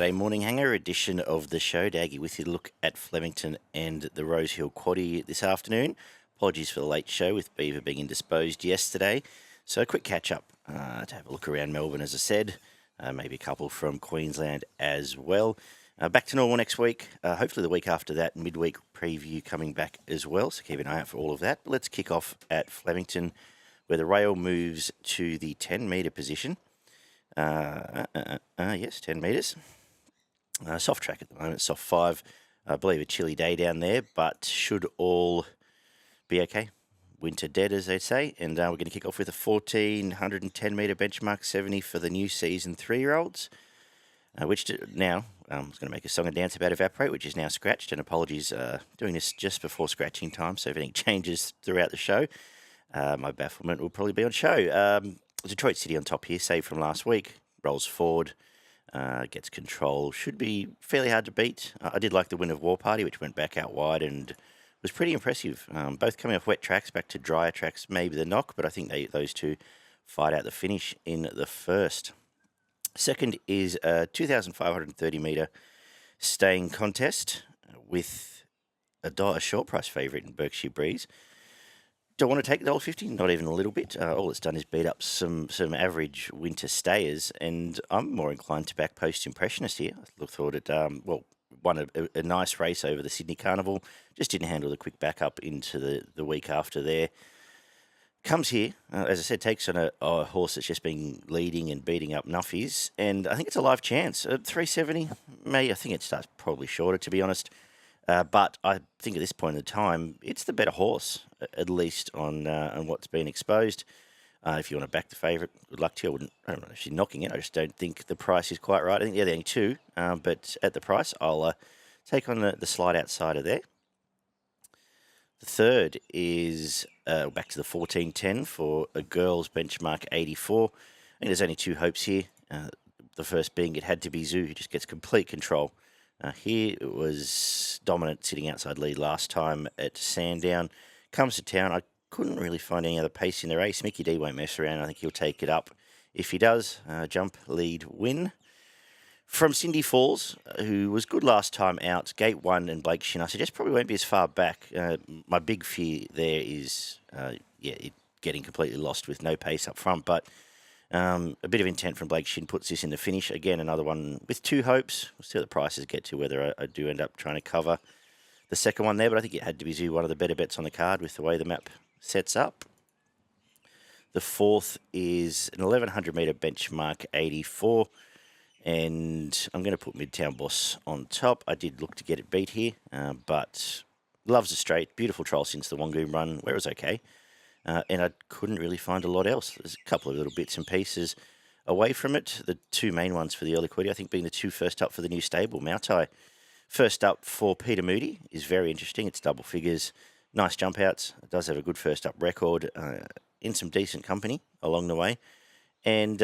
Saturday morning hanger edition of the show. Daggy with you to look at Flemington and the Rosehill Quaddie this afternoon. Apologies for the late show with Beaver being indisposed yesterday. So a quick catch-up to have a look around Melbourne, as I said. Maybe a couple from Queensland as well. Back to normal next week. Hopefully the week after that, midweek preview coming back as well. So keep an eye out for all of that. But let's kick off at Flemington, where the rail moves to the 10-metre position. Yes, 10 metres. Soft track at the moment, soft 5. I believe a chilly day down there, but should all be okay. Winter dead, as they say. And we're going to kick off with a 1,410-metre benchmark 70 for the new season 3-year-olds, which now I was going to make a song and dance about Evaporate, which is now scratched. And apologies, doing this just before scratching time, so if anything changes throughout the show, my bafflement will probably be on show. Detroit City on top here, saved from last week. Rolls forward, gets control. Should be fairly hard to beat. I did like the win of War Party, which went back out wide and was pretty impressive. Both coming off wet tracks, back to drier tracks, maybe the knock, but I think those two fight out the finish in the first. Second is a 2,530-metre staying contest with a short price favourite in Berkshire Breeze. Don't want to take $1.50, not even a little bit. All it's done is beat up some average winter stayers, and I'm more inclined to back Post Impressionist here. I thought it, won a nice race over the Sydney Carnival, just didn't handle the quick back up into the week after there. Comes here, as I said, takes on a horse that's just been leading and beating up Nuffies, and I think it's a live chance. 370, I think it starts probably shorter, to be honest. But I think at this point in time, it's the better horse, at least on what's been exposed. If you want to back the favourite, good luck to you. I don't know if she's knocking it. I just don't think the price is quite right. I think they're the only two. But at the price, I'll take on the slide outside of there. The third is back to the 1410 for a girls benchmark 84. I think there's only two hopes here. The first being Ithadtobezou, who just gets complete control. Here it was dominant, sitting outside lead last time at Sandown. Comes to town. I couldn't really find any other pace in the race. Mickey D won't mess around. I think he'll take it up. If he does, jump, lead, win. From Cindy Falls, who was good last time out, Gate 1 and Blake Shin, I suggest probably won't be as far back. My big fear there is, it getting completely lost with no pace up front, but a bit of intent from Blake Shin puts this in the finish. Again, another one with two hopes. We'll see what the prices get to, whether I do end up trying to cover the second one there, but I think it had to be one of the better bets on the card with the way the map sets up. The fourth is an 1,100-metre benchmark 84, and I'm going to put Midtown Boss on top. I did look to get it beat here, but loves the straight. Beautiful trial since the Wangoon run, where it was okay. And I couldn't really find a lot else. There's a couple of little bits and pieces away from it. The two main ones for the early Quaddie, I think, being the two first up for the new stable. Mautai, first up for Peter Moody, is very interesting. It's double figures, nice jump outs. It does have a good first up record in some decent company along the way. And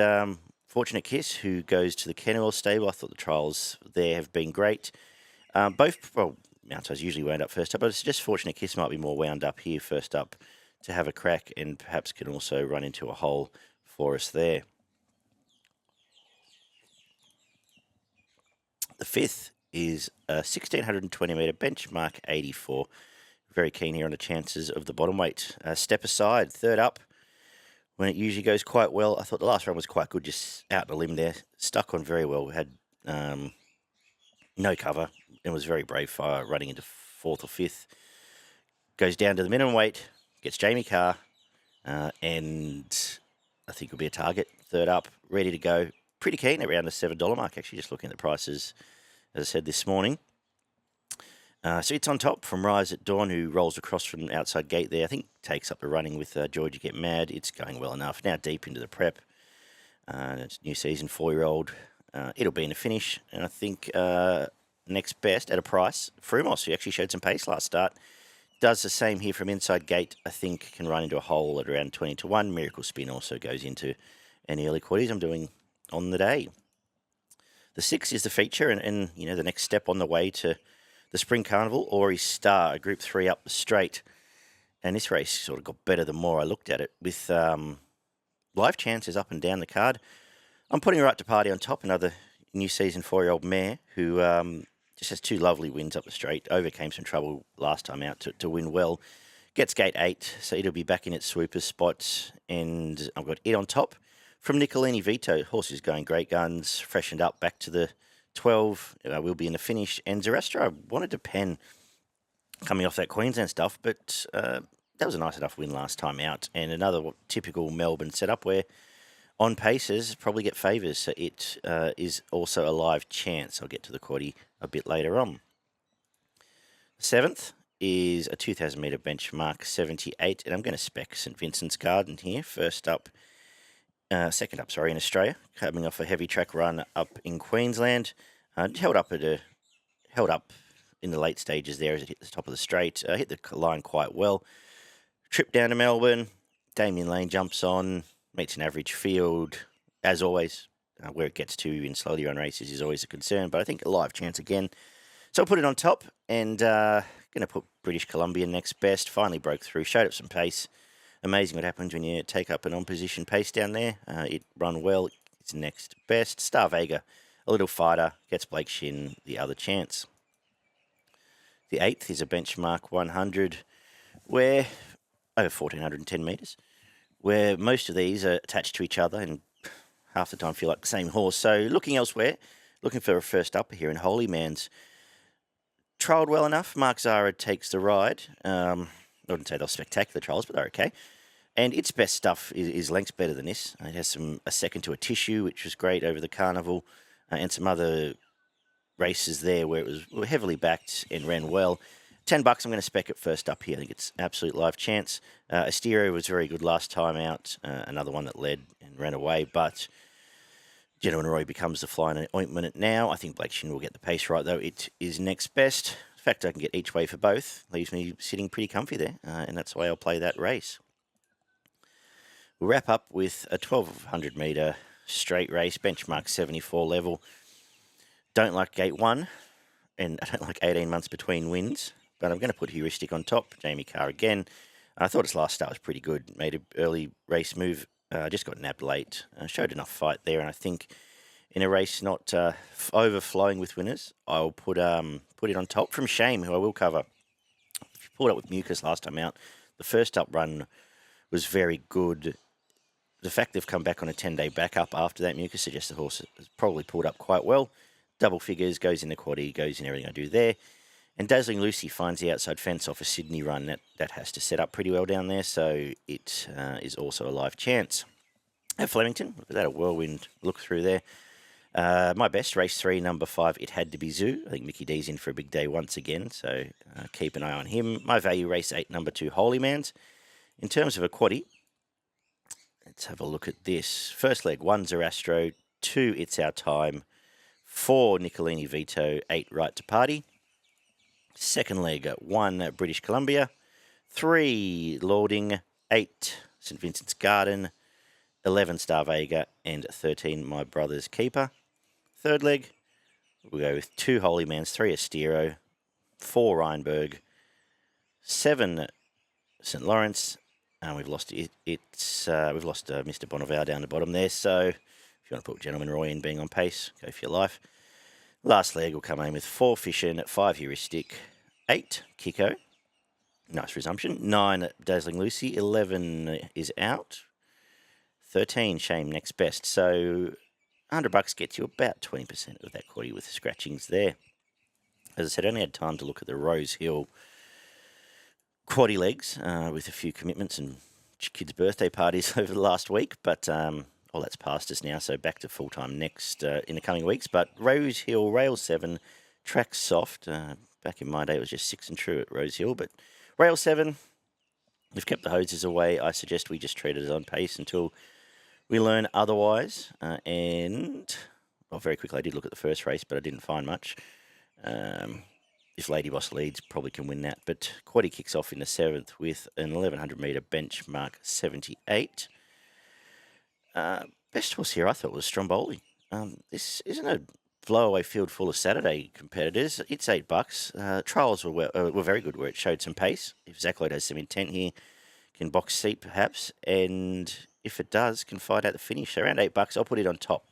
Fortunate Kiss, who goes to the Kenilworth stable. I thought the trials there have been great. Mautai's usually wound up first up, but it's just Fortunate Kiss might be more wound up here first up to have a crack, and perhaps can also run into a hole for us there. The fifth is a 1,620-metre benchmark 84. Very keen here on the chances of the bottom weight. Step Aside, third up, when it usually goes quite well. I thought the last run was quite good, just out on a limb there. Stuck on very well. We had no cover and was very brave fire running into fourth or fifth. Goes down to the minimum weight. Gets Jamie Carr, and I think will be a target. Third up, ready to go. Pretty keen around the $7 mark, actually, just looking at the prices, as I said this morning. So it's on top from Rise at Dawn, who rolls across from outside gate there. I think takes up the running with Georgia Get Mad. It's going well enough. Now deep into the prep. It's new season, 4-year-old. It'll be in the finish. And I think next best at a price, Frumos, who actually showed some pace last start, does the same here from inside gate. I think can run into a hole at around 20-1. Miracle Spin also goes into any early Quaddies I'm doing on the day. The 6 is the feature, and you know, the next step on the way to the Spring Carnival, Aurie Star, a Group 3 up the straight. And this race sort of got better the more I looked at it, with live chances up and down the card. I'm putting Right to Party on top, another new season 4-year-old mare who just has 2 lovely wins up the straight. Overcame some trouble last time out to win well. Gets gate 8, so it'll be back in its swooper spot. And I've got it on top from Nicolini Vito. Horse is going great guns, freshened up back to the 12. Will be in the finish. And Zarastro, I wanted to pen coming off that Queensland stuff, but that was a nice enough win last time out. And another typical Melbourne setup where on paces probably get favours, so it is also a live chance. I'll get to the quaddie a bit later on. The 7th is a 2,000 metre benchmark 78, and I'm going to spec St Vincent's Garden here. Second up, in Australia, coming off a heavy track run up in Queensland. Held up in the late stages there as it hit the top of the straight. Hit the line quite well. Trip down to Melbourne. Damien Lane jumps on, meets an average field. As always, where it gets to in slowly run races is always a concern, but I think a live chance again. So I'll put it on top, and going to put British Columbia next best. Finally broke through, showed up some pace. Amazing what happens when you take up an on-position pace down there. It run well. It's next best. Star Vega, a little fighter, gets Blake Shin the other chance. The 8th is a benchmark 100, where over 1,410 metres, where most of these are attached to each other and half the time feel like the same horse. So looking elsewhere, looking for a first upper here in Holymanz. Trialled well enough. Mark Zara takes the ride. I wouldn't say they're spectacular trials, but they're okay. And its best stuff is lengths better than this. It has a second to a tissue, which was great over the carnival, and some other races there where it was heavily backed and ran well. $10, I'm going to spec it first up here. I think it's absolute live chance. Asterio was very good last time out. Another one that led and ran away, but Gentleman Roy becomes the fly in an ointment now. I think Blake Shin will get the pace right, though. It is next best. The fact I can get each way for both leaves me sitting pretty comfy there, and that's the way I'll play that race. We'll wrap up with a 1,200 metre straight race, benchmark 74 level. Don't like gate 1, and I don't like 18 months between wins, but I'm going to put Heuristic on top. Jamie Carr again. I thought his last start was pretty good. Made an early race move. Just got nabbed late. Showed enough fight there, and I think in a race not overflowing with winners, I'll put it on top from Shame, who I will cover. If you pulled up with Mucus last time out, the first up run was very good. The fact they've come back on a 10-day backup after that, Mucus suggests the horse has probably pulled up quite well. Double figures, goes in the quaddie, goes in everything I do there. And Dazzling Lucy finds the outside fence off a Sydney run. That has to set up pretty well down there, so it is also a live chance. At Flemington, look at that, a whirlwind look through there. My best, race 3, number 5, Ithadtobezou. I think Mickey D's in for a big day once again, so keep an eye on him. My value, race 8, number 2, Holymanz. In terms of a quaddie, let's have a look at this. First leg, 1 Zarastro, 2 It's Our Time, 4 Nicolini Vito, 8 Right to Party. Second leg, 1 British Columbia, 3 Lording, 8 St Vincent's Garden, 11 Star Vega, and 13 My Brother's Keeper. Third leg, we'll go with 2 Holymanz, 3 Astero, 4 Rheinberg, 7 St Lawrence, and we've lost Mr Bonneval down the bottom there. So if you want to put Gentleman Roy in being on pace, go for your life. Last leg will come in with 4 Fission, 5 Heuristic, 8 Kiko, nice resumption, 9 Dazzling Lucy, 11 is out, 13 Shame next best. So $100 gets you about 20% of that quaddie with the scratchings there. As I said, I only had time to look at the Rosehill quaddie legs with a few commitments and kids' birthday parties over the last week, but all that's past us now, so back to full-time next in the coming weeks. But Rosehill, Rail 7, track soft. Back in my day, it was just 6 and true at Rosehill, but Rail 7, we've kept the hoses away. I suggest we just treat it as on pace until we learn otherwise. And, well, very quickly, I did look at the first race, but I didn't find much. If Lady Boss leads, probably can win that. But quaddie kicks off in the 7th with an 1,100 metre benchmark 78. Best horse here, I thought, was Stromboli. This isn't a blow-away field full of Saturday competitors. It's $8. Trials were very good where it showed some pace. If Zach Lloyd has some intent here, can box seat perhaps, and if it does, can fight out the finish. So around $8, I'll put it on top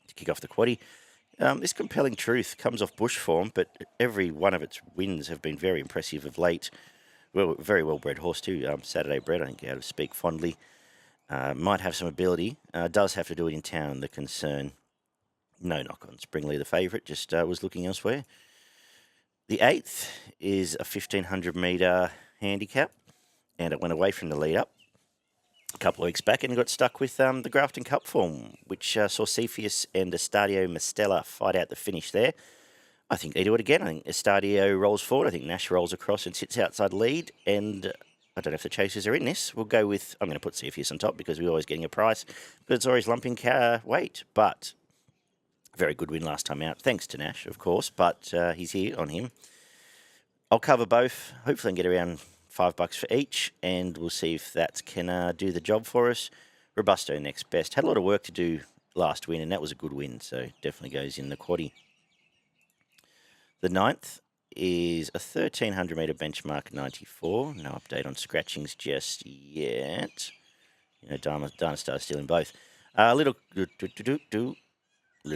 to kick off the quaddie. This Compelling Truth comes off bush form, but every one of its wins have been very impressive of late. Well, very well-bred horse too. Saturday bred, I think, out of Speak Fondly. Might have some ability. Does have to do it in town, the concern. No knock on Springley, the favourite, just was looking elsewhere. The 8th is a 1,500 metre handicap, and it went away from the lead-up a couple of weeks back and got stuck with the Grafton Cup form, which saw Cepheus and Estadio Mastella fight out the finish there. I think they do it again. I think Estadio rolls forward. I think Nash rolls across and sits outside lead, and I don't know if the chasers are in this. We'll go with, I'm going to put Cepheus on top because we're always getting a price, but it's always lumping weight, but very good win last time out. Thanks to Nash, of course, but he's here on him. I'll cover both. Hopefully I can get around $5 for each, and we'll see if that can do the job for us. Robusto next best. Had a lot of work to do last win, and that was a good win, so definitely goes in the quaddie. The 9th is a 1,300 metre benchmark 94. No update on scratchings just yet. You know, Dana Star's still in both. Little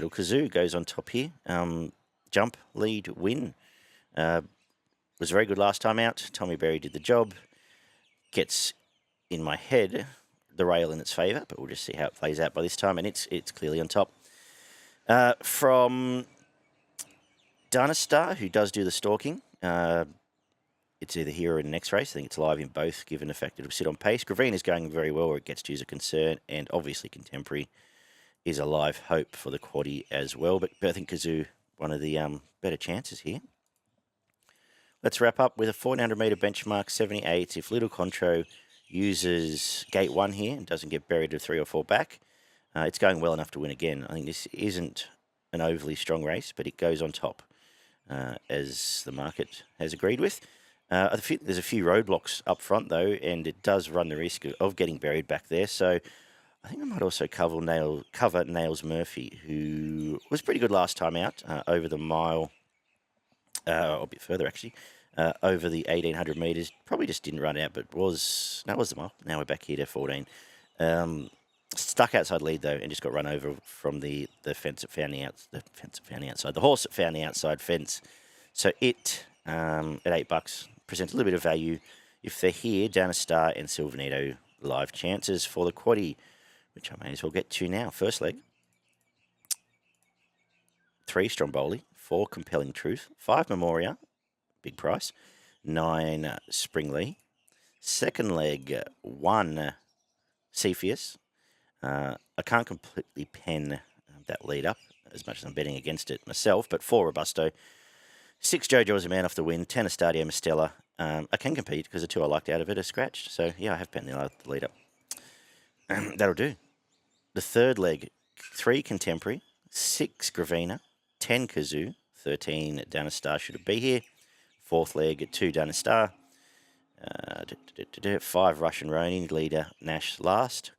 Kazoo goes on top here. Jump, lead, win. Was very good last time out. Tommy Berry did the job. Gets, in my head, the rail in its favour, but we'll just see how it plays out by this time, and it's clearly on top. From Dana Star, who does do the stalking. It's either here or in the next race. I think it's live in both, given the fact that it'll sit on pace. Gravine is going very well where it gets to use a concern, and obviously Contemporary is a live hope for the quaddie as well. But I think Kazoo, one of the better chances here. Let's wrap up with a 1,400 metre benchmark 78. If Little Contro uses gate 1 here and doesn't get buried to 3 or 4 back, it's going well enough to win again. I think this isn't an overly strong race, but it goes on top, as the market has agreed with. There's a few roadblocks up front, though, and it does run the risk of getting buried back there. So I think I might also cover Nails Murphy, who was pretty good last time out, over the mile, a bit further actually, over the 1,800 metres. Probably just didn't run out, but was the mile. Now we're back here to 14. Stuck outside lead though, and just got run over from the fence that found the outside. The horse that found the outside fence. So it at $8 presents a little bit of value. If they're here, Down a Star and Silvanito live chances for the quaddie, which I may as well get to now. First leg, 3 Stromboli, 4 Compelling Truth, 5 Memoria, big price, 9 Springley. Second leg, 1 Cepheus. I can't completely pen that lead up as much as I'm betting against it myself, but 4 Robusto, 6 Jojo's a man off the win, 10 Estadio Mastella. I can compete because the 2 I liked out of it are scratched. So, yeah, I have pen the lead up. That'll do. The third leg, 3 Contemporary, 6 Gravina, 10 Kazoo, 13 Dana Star should it be here. Fourth leg, 2 Dana Star, 5 Russian Roni, leader Nash last.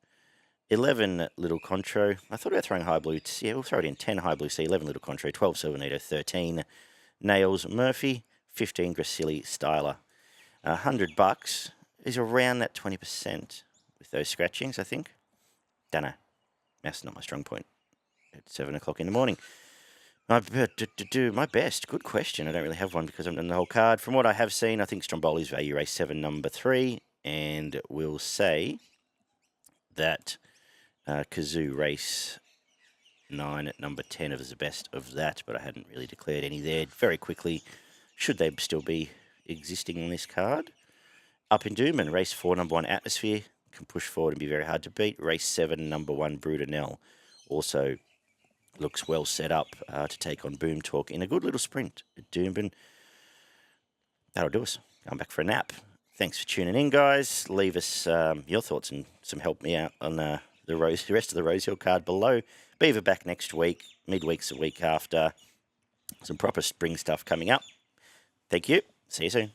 11 Little Contro. I thought about throwing High Blue. Yeah, we'll throw it in. 10 High Blue C, 11 Little Contro, 12 Silvanito, 13 Nails Murphy, 15 Gracilli Styler. $100 is around that 20% with those scratchings, I think. Don't know. Math's not my strong point at 7 o'clock in the morning. I do my best. Good question. I don't really have one because I'm in the whole card. From what I have seen, I think Stromboli's value race 7, number 3. And we'll say that Kazoo race 9 at number 10 is the best of that, but I hadn't really declared any there. Very quickly, should they still be existing on this card? Up in Doom and race 4, number 1 Atmosphere can push forward and be very hard to beat. Race 7, number 1 Brudenell also looks well set up to take on Boom Talk in a good little sprint at Doomben. That'll do us. Going back for a nap. Thanks for tuning in, guys. Leave us your thoughts and some help me out on the rest of the Rosehill card below. Beaver back next week. Midweek's the week after. Some proper spring stuff coming up. Thank you. See you soon.